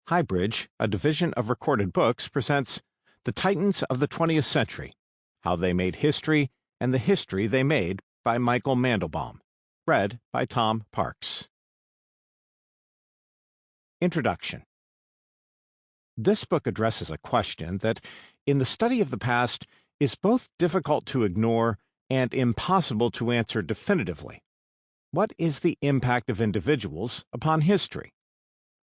HighBridge, a division of Recorded Books, presents The Titans of the 20th Century, How They Made History and the History They Made by Michael Mandelbaum. Read by Tom Parks. Introduction. This book addresses a question that, in the study of the past, is both difficult to ignore and impossible to answer definitively. What is the impact of individuals upon history?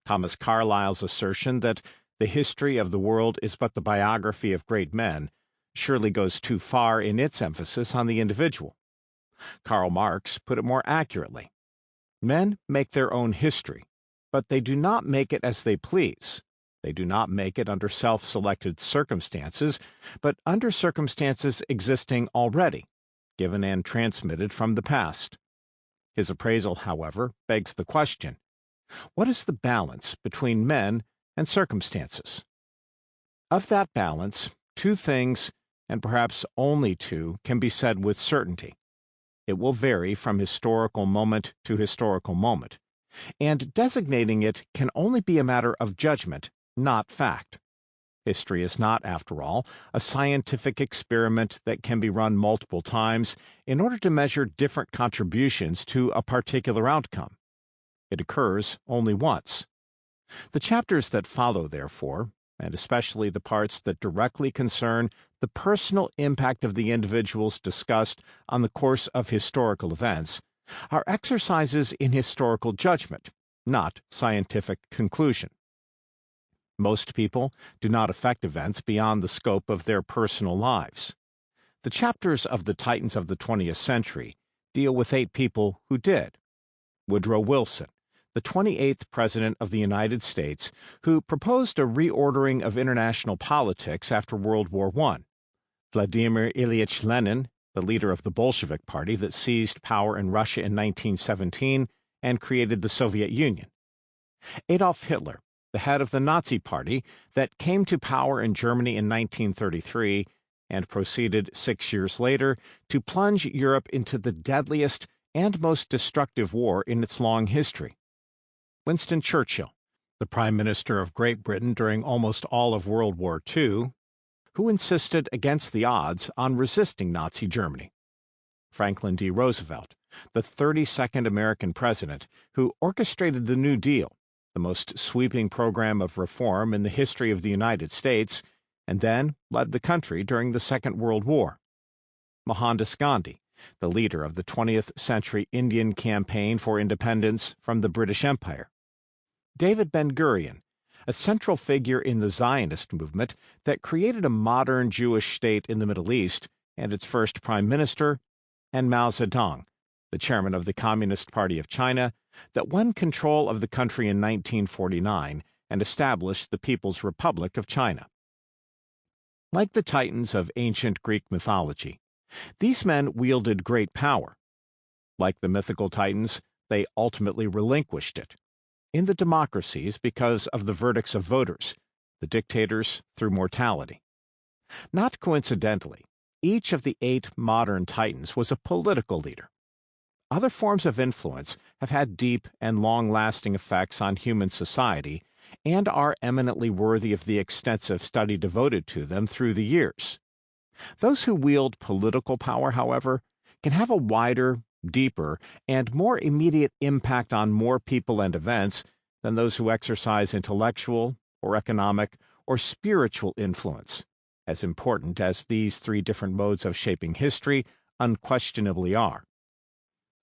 Thomas Carlyle's assertion that the history of the world is but the biography of great men surely goes too far in its emphasis on the individual. Karl Marx put it more accurately. Men make their own history, but they do not make it as they please. They do not make it under self-selected circumstances, but under circumstances existing already, given and transmitted from the past. His appraisal, however, begs the question: what is the balance between men and circumstances? Of that balance, two things, and perhaps only two, can be said with certainty. It will vary from historical moment to historical moment, and designating it can only be a matter of judgment, not fact. History is not, after all, a scientific experiment that can be run multiple times in order to measure different contributions to a particular outcome. It occurs only once. The chapters that follow, therefore, and especially the parts that directly concern the personal impact of the individuals discussed on the course of historical events, are exercises in historical judgment, not scientific conclusion. Most people do not affect events beyond the scope of their personal lives. The chapters of The Titans of the 20th Century deal with 8 people who did. Woodrow Wilson, the 28th President of the United States, who proposed a reordering of international politics after World War I. Vladimir Ilyich Lenin, the leader of the Bolshevik Party that seized power in Russia in 1917 and created the Soviet Union. Adolf Hitler, the head of the Nazi Party that came to power in Germany in 1933 and proceeded 6 years later to plunge Europe into the deadliest and most destructive war in its long history. Winston Churchill, the Prime Minister of Great Britain during almost all of World War II, who insisted against the odds on resisting Nazi Germany. Franklin D. Roosevelt, the 32nd American president who orchestrated the New Deal, the most sweeping program of reform in the history of the United States, and then led the country during the Second World War. Mohandas Gandhi, the leader of the 20th Century Indian Campaign for Independence from the British Empire. David Ben-Gurion, a central figure in the Zionist movement that created a modern Jewish state in the Middle East and its first prime minister, and Mao Zedong, the chairman of the Communist Party of China, that won control of the country in 1949 and established the People's Republic of China. Like the Titans of ancient Greek mythology, these men wielded great power. Like the mythical Titans, they ultimately relinquished it. In the democracies because of the verdicts of voters, the dictators through mortality. Not coincidentally, each of the 8 modern Titans was a political leader. Other forms of influence have had deep and long-lasting effects on human society and are eminently worthy of the extensive study devoted to them through the years. Those who wield political power, however, can have a wider, deeper, and more immediate impact on more people and events than those who exercise intellectual, or economic, or spiritual influence, as important as these 3 different modes of shaping history unquestionably are.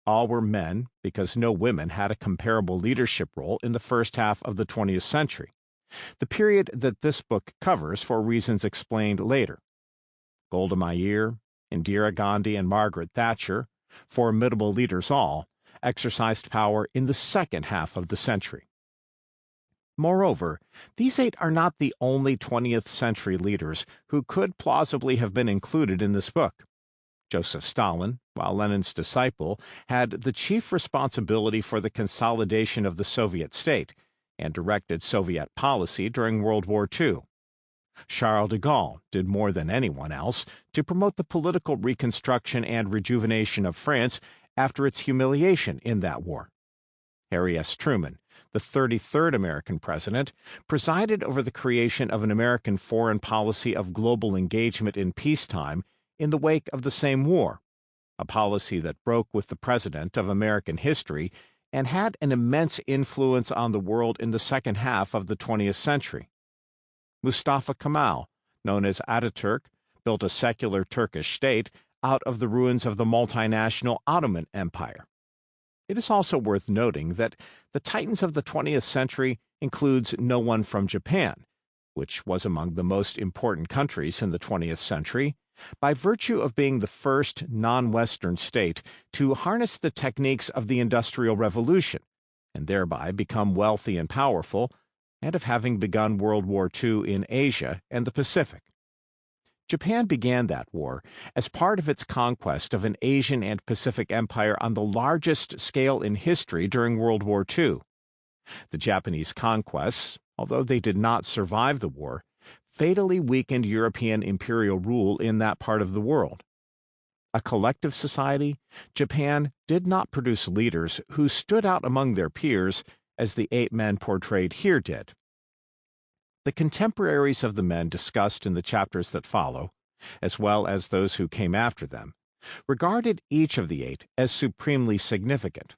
All were men because no women had a comparable leadership role in the first half of the 20th century, the period that this book covers for reasons explained later. Golda Meir, Indira Gandhi, and Margaret Thatcher, formidable leaders all, exercised power in the second half of the century. Moreover, these 8 are not the only 20th century leaders who could plausibly have been included in this book. Joseph Stalin, while Lenin's disciple, had the chief responsibility for the consolidation of the Soviet state and directed Soviet policy during World War II. Charles de Gaulle did more than anyone else to promote the political reconstruction and rejuvenation of France after its humiliation in that war. Harry S. Truman, the 33rd American president, presided over the creation of an American foreign policy of global engagement in peacetime in the wake of the same war, a policy that broke with the precedent of American history and had an immense influence on the world in the second half of the 20th century. Mustafa Kemal, known as Ataturk, built a secular Turkish state out of the ruins of the multinational Ottoman Empire. It is also worth noting that the titans of the 20th century includes no one from Japan, which was among the most important countries in the 20th century, by virtue of being the first non-Western state to harness the techniques of the Industrial Revolution, and thereby become wealthy and powerful, and of having begun World War II in Asia and the Pacific. Japan began that war as part of its conquest of an Asian and Pacific empire on the largest scale in history during World War II. The Japanese conquests, although they did not survive the war, fatally weakened European imperial rule in that part of the world. A collective society, Japan did not produce leaders who stood out among their peers as the 8 men portrayed here did. The contemporaries of the men discussed in the chapters that follow, as well as those who came after them, regarded each of the 8 as supremely significant.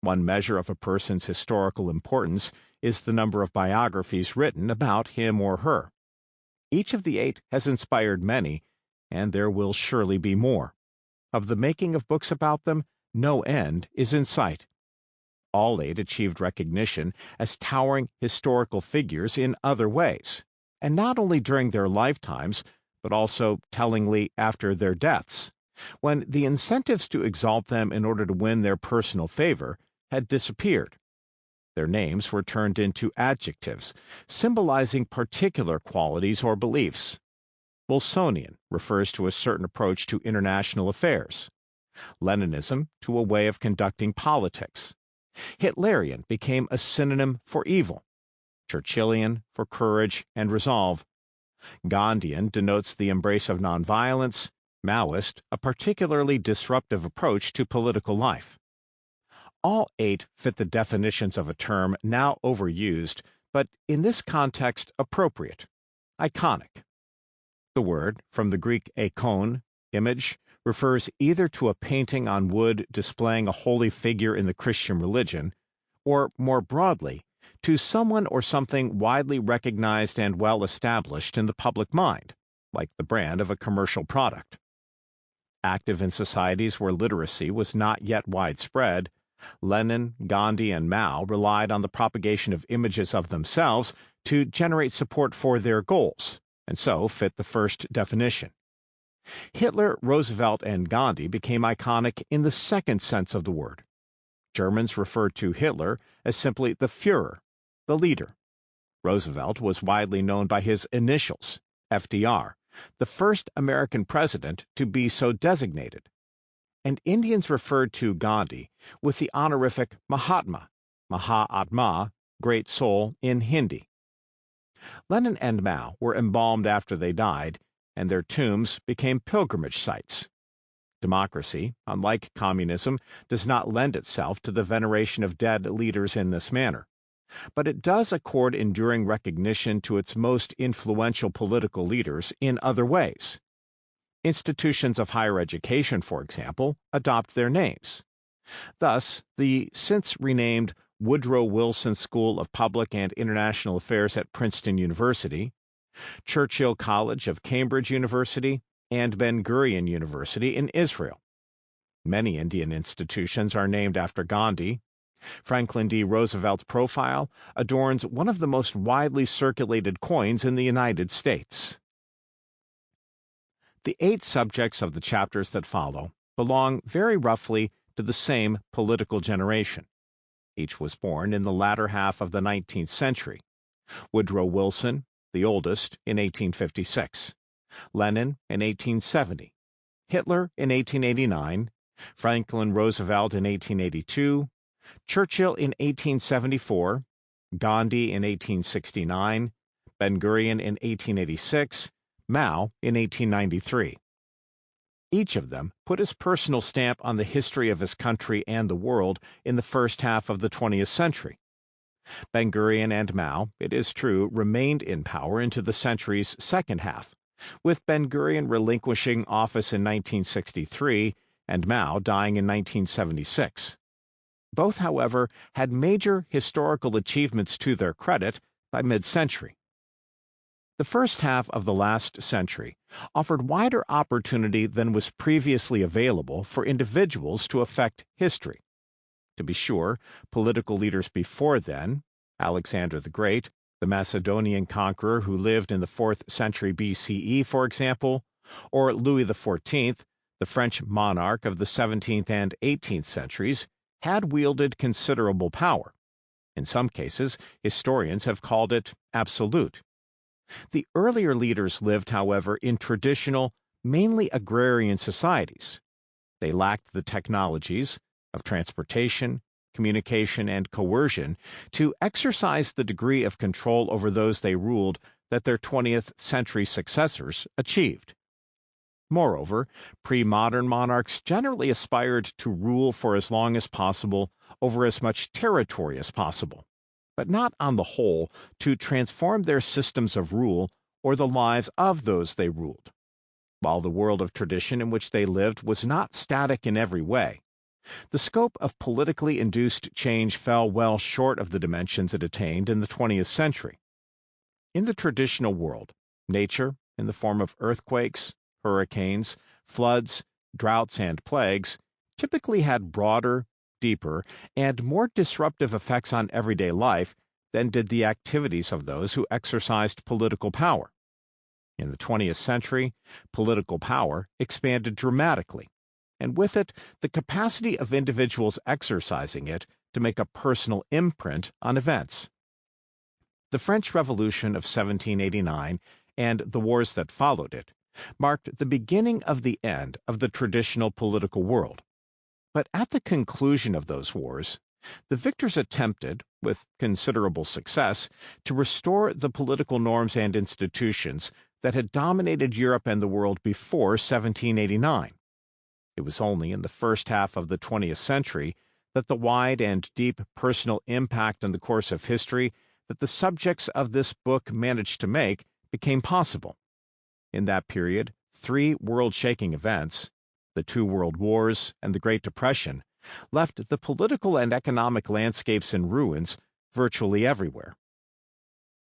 One measure of a person's historical importance is the number of biographies written about him or her. Each of the 8 has inspired many, and there will surely be more. Of the making of books about them, no end is in sight. All 8 achieved recognition as towering historical figures in other ways, and not only during their lifetimes, but also, tellingly, after their deaths, when the incentives to exalt them in order to win their personal favor had disappeared. Their names were turned into adjectives, symbolizing particular qualities or beliefs. Wilsonian refers to a certain approach to international affairs. Leninism to a way of conducting politics. Hitlerian became a synonym for evil. Churchillian for courage and resolve. Gandhian denotes the embrace of nonviolence. Maoist, a particularly disruptive approach to political life. All 8 fit the definitions of a term now overused, but in this context appropriate: iconic. The word, from the Greek eikon, image, refers either to a painting on wood displaying a holy figure in the Christian religion, or, more broadly, to someone or something widely recognized and well established in the public mind, like the brand of a commercial product. Active in societies where literacy was not yet widespread, Lenin, Gandhi, and Mao relied on the propagation of images of themselves to generate support for their goals, and so fit the first definition. Hitler, Roosevelt, and Gandhi became iconic in the second sense of the word. Germans referred to Hitler as simply the Führer, the leader. Roosevelt was widely known by his initials, FDR, the first American president to be so designated. And Indians referred to Gandhi with the honorific Mahatma, Maha-Atma, great soul, in Hindi. Lenin and Mao were embalmed after they died, and their tombs became pilgrimage sites. Democracy, unlike communism, does not lend itself to the veneration of dead leaders in this manner, but it does accord enduring recognition to its most influential political leaders in other ways. Institutions of higher education, for example, adopt their names. Thus, the since renamed Woodrow Wilson School of Public and International Affairs at Princeton University, Churchill College of Cambridge University, and Ben-Gurion University in Israel. Many Indian institutions are named after Gandhi. Franklin D. Roosevelt's profile adorns one of the most widely circulated coins in the United States. The 8 subjects of the chapters that follow belong very roughly to the same political generation. Each was born in the latter half of the 19th century. Woodrow Wilson, the oldest, in 1856. Lenin in 1870. Hitler in 1889. Franklin Roosevelt in 1882. Churchill in 1874. Gandhi in 1869. Ben-Gurion in 1886. Mao in 1893. Each of them put his personal stamp on the history of his country and the world in the first half of the 20th century. Ben-Gurion and Mao, it is true, remained in power into the century's second half, with Ben-Gurion relinquishing office in 1963 and Mao dying in 1976. Both, however, had major historical achievements to their credit by mid-century. The first half of the last century offered wider opportunity than was previously available for individuals to affect history. To be sure, political leaders before then, Alexander the Great, the Macedonian conqueror who lived in the 4th century BCE, for example, or Louis XIV, the French monarch of the 17th and 18th centuries, had wielded considerable power. In some cases, historians have called it absolute. The earlier leaders lived, however, in traditional, mainly agrarian societies. They lacked the technologies of transportation, communication, and coercion to exercise the degree of control over those they ruled that their 20th century successors achieved. Moreover, pre-modern monarchs generally aspired to rule for as long as possible over as much territory as possible, but not on the whole to transform their systems of rule or the lives of those they ruled. While the world of tradition in which they lived was not static in every way, the scope of politically induced change fell well short of the dimensions it attained in the 20th century. In the traditional world, nature, in the form of earthquakes, hurricanes, floods, droughts, and plagues, typically had broader, deeper, and more disruptive effects on everyday life than did the activities of those who exercised political power. In the 20th century, political power expanded dramatically, and with it, the capacity of individuals exercising it to make a personal imprint on events. The French Revolution of 1789 and the wars that followed it marked the beginning of the end of the traditional political world. But at the conclusion of those wars, the victors attempted, with considerable success, to restore the political norms and institutions that had dominated Europe and the world before 1789. It was only in the first half of the 20th century that the wide and deep personal impact on the course of history that the subjects of this book managed to make became possible. In that period, 3 world-shaking events, the 2 world wars and the Great Depression, left the political and economic landscapes in ruins virtually everywhere.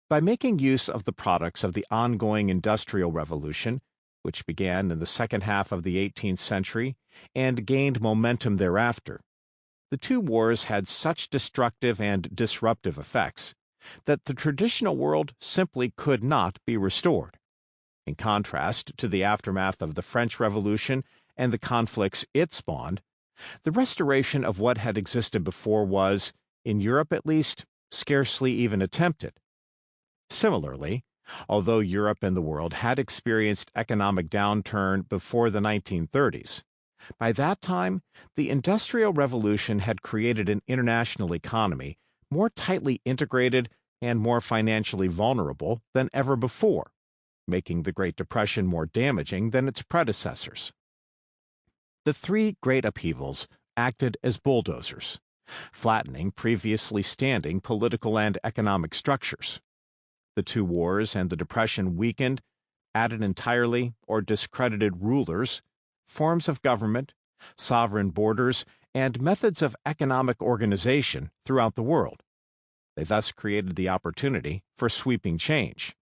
By making use of the products of the ongoing Industrial Revolution, which began in the second half of the 18th century and gained momentum thereafter, the 2 wars had such destructive and disruptive effects that the traditional world simply could not be restored. In contrast to the aftermath of the French Revolution and the conflicts it spawned, the restoration of what had existed before was, in Europe at least, scarcely even attempted. Similarly, although Europe and the world had experienced economic downturn before the 1930s, by that time the Industrial Revolution had created an international economy more tightly integrated and more financially vulnerable than ever before, making the Great Depression more damaging than its predecessors. The 3 great upheavals acted as bulldozers, flattening previously standing political and economic structures. The 2 wars and the Depression weakened, added entirely or discredited rulers, forms of government, sovereign borders, and methods of economic organization throughout the world. They thus created the opportunity for sweeping change.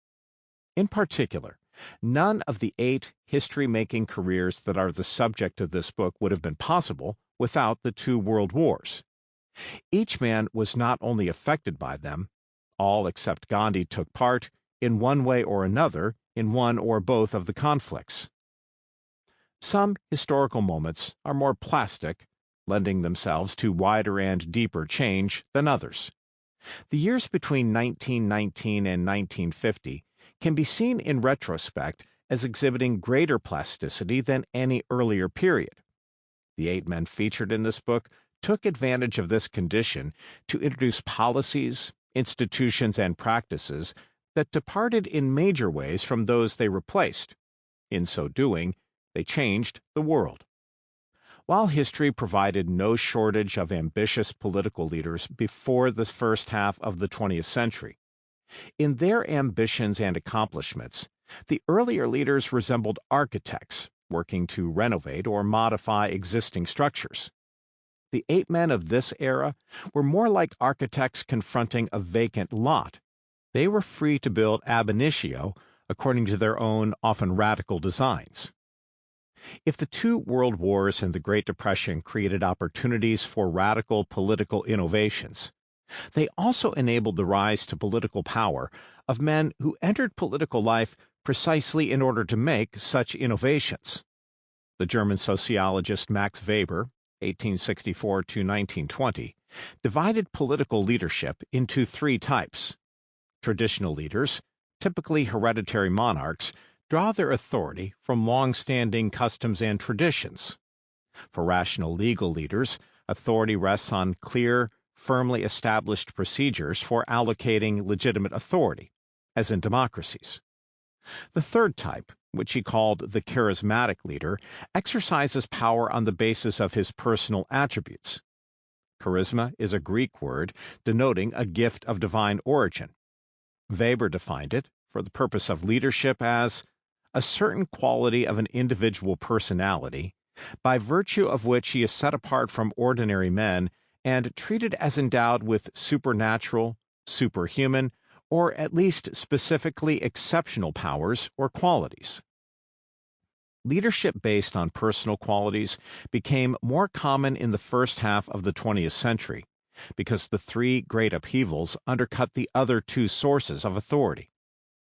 In particular, none of the 8 history-making careers that are the subject of this book would have been possible without the 2 world wars. Each man was not only affected by them, all except Gandhi took part, in one way or another, in one or both of the conflicts. Some historical moments are more plastic, lending themselves to wider and deeper change than others. The years between 1919 and 1950 can be seen in retrospect as exhibiting greater plasticity than any earlier period. The 8 men featured in this book took advantage of this condition to introduce policies, institutions, and practices that departed in major ways from those they replaced. In so doing, they changed the world. While history provided no shortage of ambitious political leaders before the first half of the 20th century, in their ambitions and accomplishments, the earlier leaders resembled architects working to renovate or modify existing structures. The 8 men of this era were more like architects confronting a vacant lot. They were free to build ab initio according to their own, often radical designs. If the 2 world wars and the Great Depression created opportunities for radical political innovations, they also enabled the rise to political power of men who entered political life precisely in order to make such innovations. The German sociologist Max Weber, 1864 to 1920, divided political leadership into 3 types. Traditional leaders, typically hereditary monarchs, draw their authority from long-standing customs and traditions. For rational legal leaders, authority rests on clear, firmly established procedures for allocating legitimate authority, as in democracies. The third type, which he called the charismatic leader, exercises power on the basis of his personal attributes. Charisma is a Greek word denoting a gift of divine origin. Weber defined it, for the purpose of leadership, as a certain quality of an individual personality, by virtue of which he is set apart from ordinary men and treated as endowed with supernatural, superhuman, or at least specifically exceptional powers or qualities. Leadership based on personal qualities became more common in the first half of the 20th century because the 3 great upheavals undercut the other 2 sources of authority.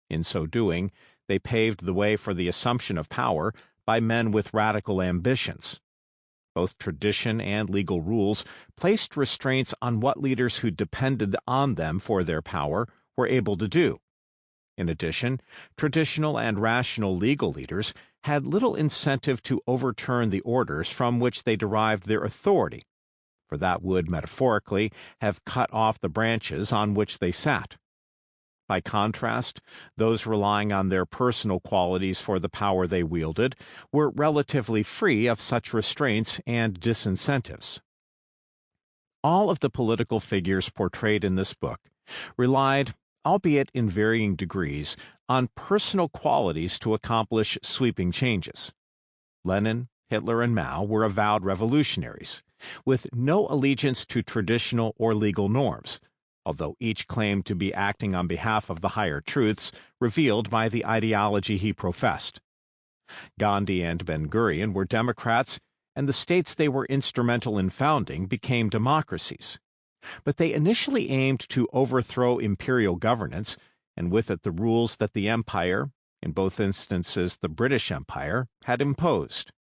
In so doing, they paved the way for the assumption of power by men with radical ambitions. Both tradition and legal rules placed restraints on what leaders who depended on them for their power were able to do. In addition, traditional and rational legal leaders had little incentive to overturn the orders from which they derived their authority, for that would, metaphorically, have cut off the branches on which they sat. By contrast, those relying on their personal qualities for the power they wielded were relatively free of such restraints and disincentives. All of the political figures portrayed in this book relied, albeit in varying degrees, on personal qualities to accomplish sweeping changes. Lenin, Hitler, and Mao were avowed revolutionaries, with no allegiance to traditional or legal norms, although each claimed to be acting on behalf of the higher truths revealed by the ideology he professed. Gandhi and Ben-Gurion were democrats, and the states they were instrumental in founding became democracies. But they initially aimed to overthrow imperial governance, and with it the rules that the empire, in both instances the British Empire, had imposed.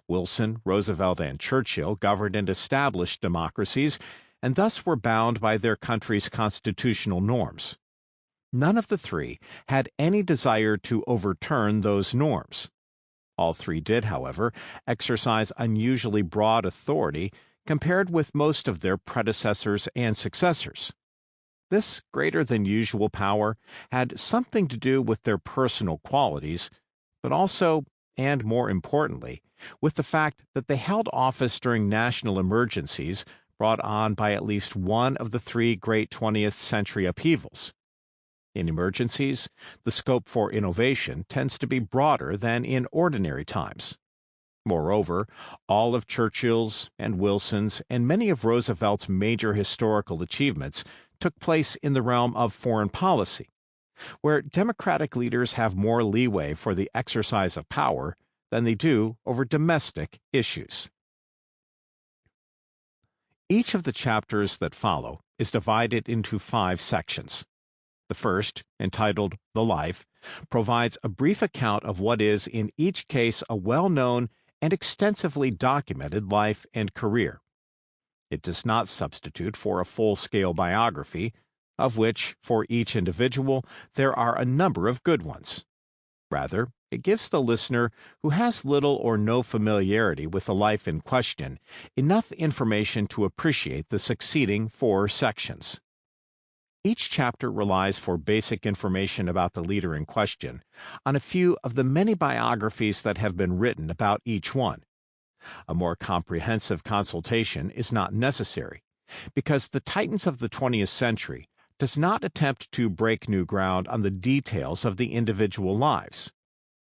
Wilson, Roosevelt, and Churchill governed and established democracies, and thus were bound by their country's constitutional norms. None of the 3 had any desire to overturn those norms. All 3 did, however, exercise unusually broad authority compared with most of their predecessors and successors. This greater-than-usual power had something to do with their personal qualities, but also, and more importantly, with the fact that they held office during national emergencies brought on by at least one of the 3 great 20th century upheavals. In emergencies, the scope for innovation tends to be broader than in ordinary times. Moreover, all of Churchill's and Wilson's and many of Roosevelt's major historical achievements took place in the realm of foreign policy, where democratic leaders have more leeway for the exercise of power than they do over domestic issues. Each of the chapters that follow is divided into 5 sections. The first, entitled The Life, provides a brief account of what is in each case a well-known and extensively documented life and career. It does not substitute for a full-scale biography, of which, for each individual, there are a number of good ones. Rather, it gives the listener, who has little or no familiarity with the life in question, enough information to appreciate the succeeding 4 sections. Each chapter relies for basic information about the leader in question on a few of the many biographies that have been written about each one. A more comprehensive consultation is not necessary, because the Titans of the 20th century does not attempt to break new ground on the details of the individual lives.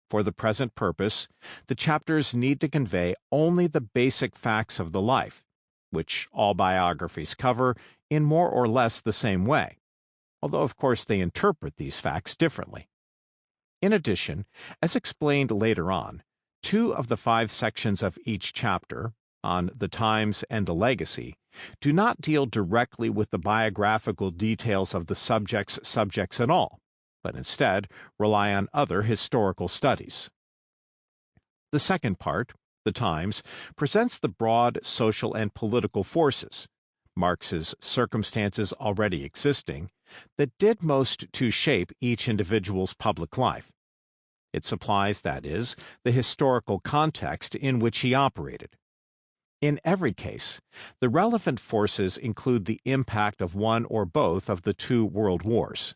For the present purpose, the chapters need to convey only the basic facts of the life, which all biographies cover in more or less the same way, although of course they interpret these facts differently. In addition, as explained later on, 2 of the 5 sections of each chapter, on the times and the legacy, do not deal directly with the biographical details of the subjects at all, but instead rely on other historical studies. The second part, the times, presents the broad social and political forces, Marx's circumstances already existing, that did most to shape each individual's public life. It supplies, that is, the historical context in which he operated. In every case, the relevant forces include the impact of one or both of the 2 world wars.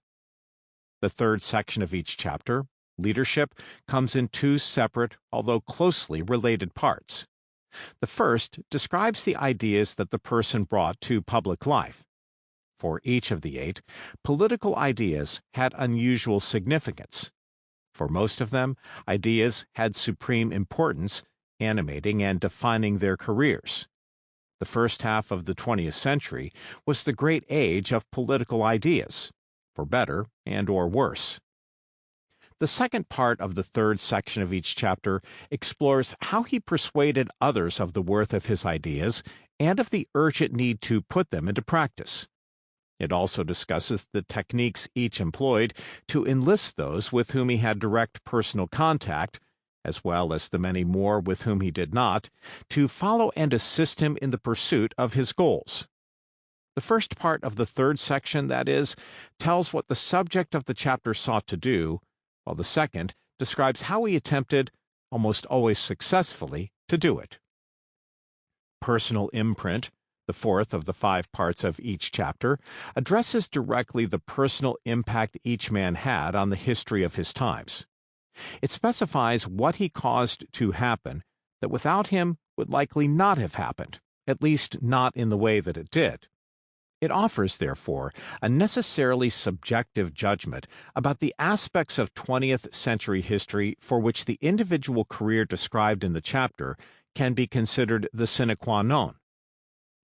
The third section of each chapter, leadership, comes in 2 separate, although closely related parts. The first describes the ideas that the person brought to public life. For each of the 8, political ideas had unusual significance. For most of them, ideas had supreme importance, animating and defining their careers. The first half of the 20th century was the great age of political ideas, for better and or worse. The second part of the third section of each chapter explores how he persuaded others of the worth of his ideas and of the urgent need to put them into practice. It also discusses the techniques each employed to enlist those with whom he had direct personal contact, as well as the many more with whom he did not, to follow and assist him in the pursuit of his goals. The first part of the third section, that is, tells what the subject of the chapter sought to do, while the second describes how he attempted, almost always successfully, to do it. Personal imprint, the fourth of the 5 parts of each chapter, addresses directly the personal impact each man had on the history of his times. It specifies what he caused to happen that without him would likely not have happened, at least not in the way that it did. It offers, therefore, a necessarily subjective judgment about the aspects of 20th century history for which the individual career described in the chapter can be considered the sine qua non.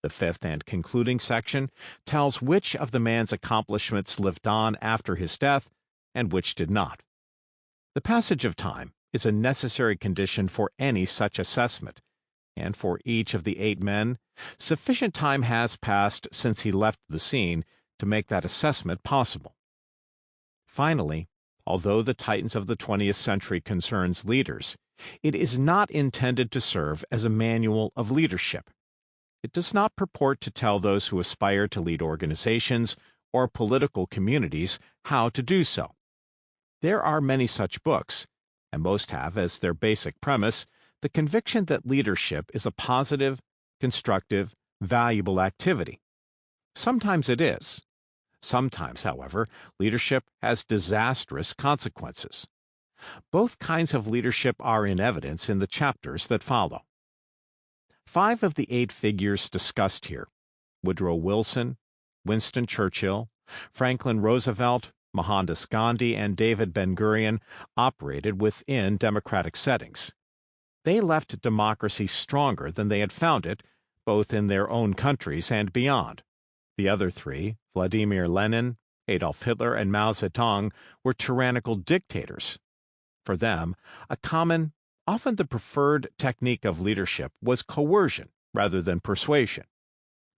The 5th and concluding section tells which of the man's accomplishments lived on after his death and which did not. The passage of time is a necessary condition for any such assessment, and for each of the 8 men, sufficient time has passed since he left the scene to make that assessment possible. Finally, although the Titans of the 20th century concerns leaders, it is not intended to serve as a manual of leadership. It does not purport to tell those who aspire to lead organizations or political communities how to do so. There are many such books, and most have as their basic premise the conviction that leadership is a positive, constructive, valuable activity. Sometimes it is. Sometimes, however, leadership has disastrous consequences. Both kinds of leadership are in evidence in the chapters that follow. 5 of the 8 figures discussed here, Woodrow Wilson, Winston Churchill, Franklin Roosevelt, Mohandas Gandhi, and David Ben-Gurion, operated within democratic settings. They left democracy stronger than they had found it, both in their own countries and beyond. The other 3, Vladimir Lenin, Adolf Hitler, and Mao Zedong, were tyrannical dictators. For them, a common, often the preferred technique of leadership was coercion rather than persuasion.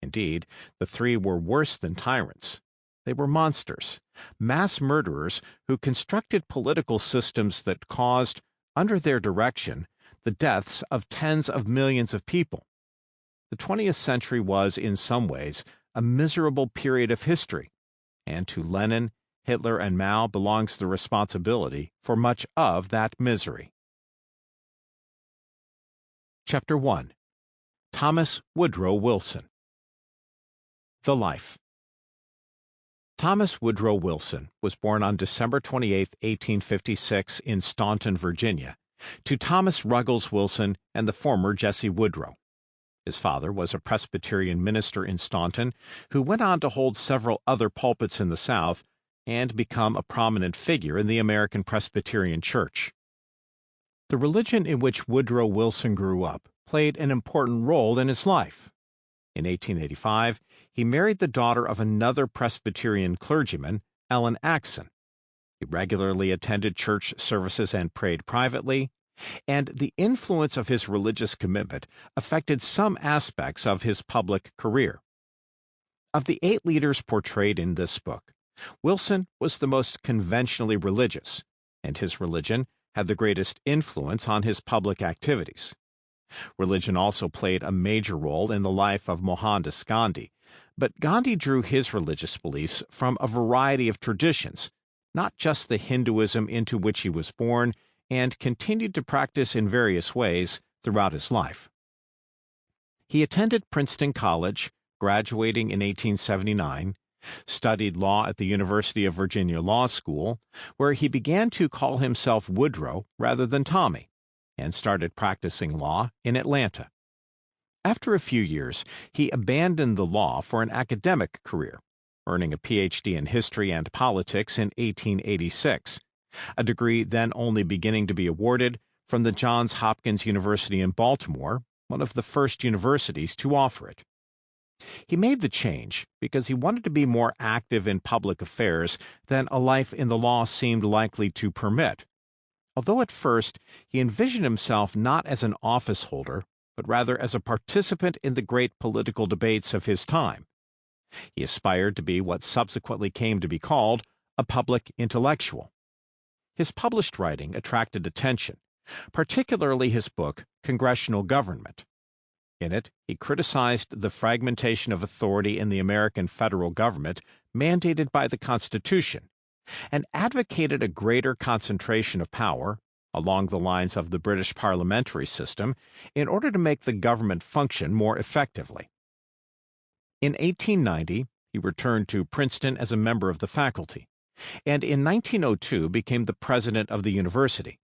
Indeed, the 3 were worse than tyrants. They were monsters, mass murderers who constructed political systems that caused, under their direction, the deaths of tens of millions of people. The 20th century was, in some ways, a miserable period of history, and to Lenin, Hitler, and Mao belongs the responsibility for much of that misery. Chapter 1. Thomas Woodrow Wilson. The Life. Thomas Woodrow Wilson was born on December 28, 1856, in Staunton, Virginia, to Thomas Ruggles Wilson and the former Jesse Woodrow. His father was a Presbyterian minister in Staunton who went on to hold several other pulpits in the South and become a prominent figure in the American Presbyterian Church. The religion in which Woodrow Wilson grew up played an important role in his life. In 1885, he married the daughter of another Presbyterian clergyman, Ellen Axon. He regularly attended church services and prayed privately, and the influence of his religious commitment affected some aspects of his public career. Of the 8 leaders portrayed in this book, Wilson was the most conventionally religious, and his religion had the greatest influence on his public activities. Religion also played a major role in the life of Mohandas Gandhi, but Gandhi drew his religious beliefs from a variety of traditions, not just the Hinduism into which he was born and continued to practice in various ways throughout his life. He attended Princeton College, graduating in 1879, studied law at the University of Virginia Law School, where he began to call himself Woodrow rather than Tommy, and started practicing law in Atlanta. After a few years, he abandoned the law for an academic career, earning a Ph.D. in history and politics in 1886, a degree then only beginning to be awarded from the Johns Hopkins University in Baltimore, one of the first universities to offer it. He made the change because he wanted to be more active in public affairs than a life in the law seemed likely to permit, although at first he envisioned himself not as an office holder, but rather as a participant in the great political debates of his time. He aspired to be what subsequently came to be called a public intellectual. His published writing attracted attention, particularly his book, Congressional Government. In it, he criticized the fragmentation of authority in the American federal government mandated by the Constitution, and advocated a greater concentration of power, along the lines of the British parliamentary system, in order to make the government function more effectively. In 1890, he returned to Princeton as a member of the faculty, and in 1902 became the president of the university.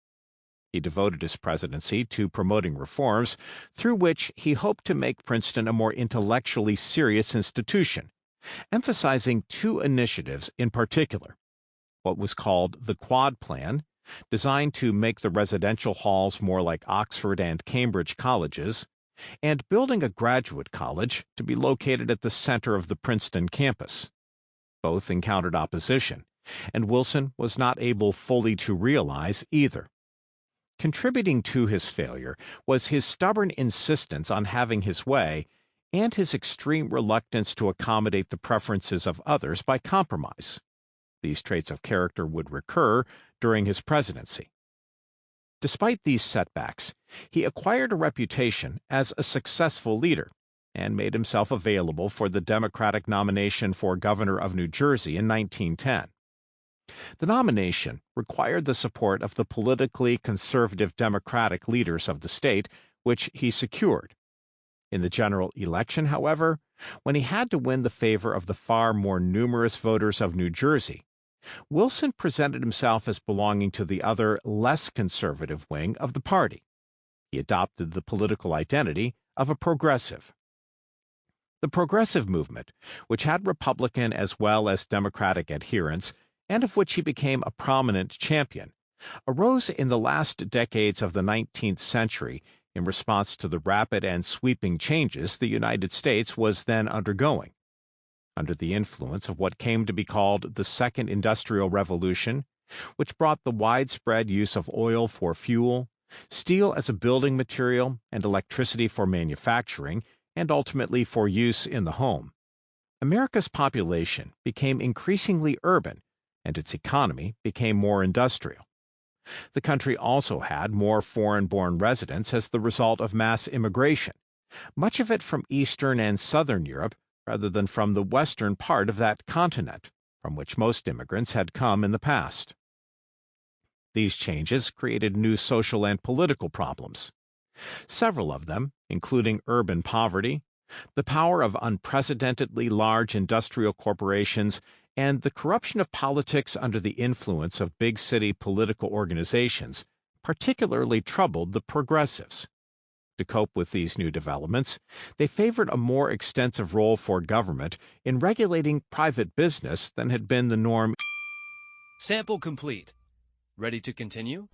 He devoted his presidency to promoting reforms through which he hoped to make Princeton a more intellectually serious institution, emphasizing 2 initiatives in particular: what was called the Quad Plan, designed to make the residential halls more like Oxford and Cambridge colleges, and building a graduate college to be located at the center of the Princeton campus. Both encountered opposition, and Wilson was not able fully to realize either. Contributing to his failure was his stubborn insistence on having his way and his extreme reluctance to accommodate the preferences of others by compromise. These traits of character would recur during his presidency. Despite these setbacks, he acquired a reputation as a successful leader and made himself available for the Democratic nomination for governor of New Jersey in 1910. The nomination required the support of the politically conservative Democratic leaders of the state, which he secured. In the general election, however, when he had to win the favor of the far more numerous voters of New Jersey, Wilson presented himself as belonging to the other, less conservative wing of the party. He adopted the political identity of a progressive. The progressive movement, which had Republican as well as Democratic adherents, and of which he became a prominent champion, arose in the last decades of the 19th century in response to the rapid and sweeping changes the United States was then undergoing. Under the influence of what came to be called the Second Industrial Revolution, which brought the widespread use of oil for fuel, steel as a building material, and electricity for manufacturing, and ultimately for use in the home, America's population became increasingly urban, and its economy became more industrial. The country also had more foreign-born residents as the result of mass immigration, much of it from Eastern and Southern Europe rather than from the western part of that continent, from which most immigrants had come in the past. These changes created new social and political problems. Several of them, including urban poverty, the power of unprecedentedly large industrial corporations, and the corruption of politics under the influence of big city political organizations, particularly troubled the progressives. To cope with these new developments, they favored a more extensive role for government in regulating private business than had been the norm. Sample complete. Ready to continue?